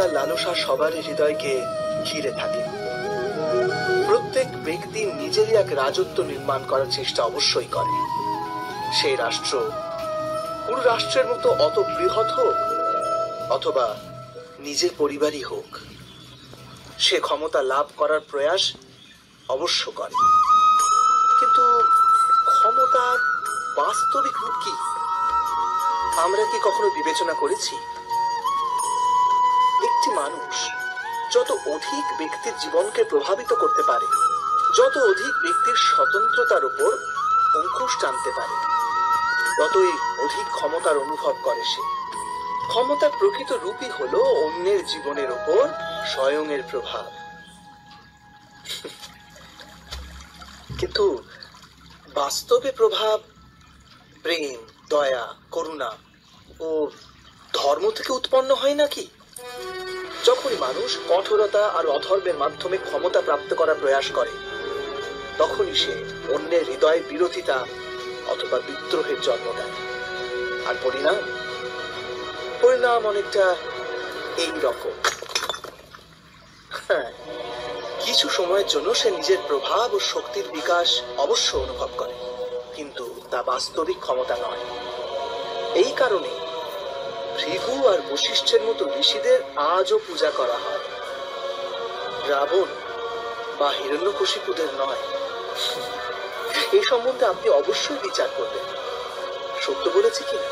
ক্ষমতার লালসা সবারই হৃদয়কে ঘিরে থাকে। প্রত্যেক ব্যক্তি নিজেরই এক রাজত্ব নির্মাণ করার চেষ্টা অবশ্যই করে। সেই রাষ্ট্র পুরো রাষ্ট্রের মতো অত বৃহৎ হোক অথবা নিজের পরিবারই হোক, সে ক্ষমতা লাভ করার প্রয়াস অবশ্য করে। কিন্তু ক্ষমতার বাস্তবিক রূপ কি আমরা কি কখনো বিবেচনা করেছি? একটি মানুষ যত অধিক ব্যক্তির জীবনকে প্রভাবিত করতে পারে, যত অধিক ব্যক্তির স্বতন্ত্রতার উপর অঙ্কুশ টানতে পারে, ততই অধিক ক্ষমতার অনুভব করে সে। ক্ষমতার প্রকৃত রূপই হলো অন্যের জীবনের উপর স্বয়ংের প্রভাব। কিন্তু বাস্তবে প্রভাব প্রেম, দয়া, করুণা ও ধর্ম থেকে উৎপন্ন হয় নাকি? যখন মানুষ কঠোরতা আর অধর্মের মাধ্যমে ক্ষমতা প্রাপ্ত করার প্রয়াস করে, তখনই সে অন্যের হৃদয়ে বিরোধিতা অথবা বিদ্রোহের জন্ম দেয়। আর পরিণাম অনেকটা এই রকম। কিছু সময়ের জন্য সে নিজের প্রভাব ও শক্তির বিকাশ অবশ্য অনুভব করে, কিন্তু তা বাস্তবিক ক্ষমতা নয়। এই কারণে ভৃগু আর বশিষ্ঠের মতো ঋষিদের আজও পূজা করা হয়, রাবণ বা হিরণ্যকশিপুদের নয়। এই সম্বন্ধে আপনি অবশ্যই বিচার করবেন, সত্য বলেছি কিনা।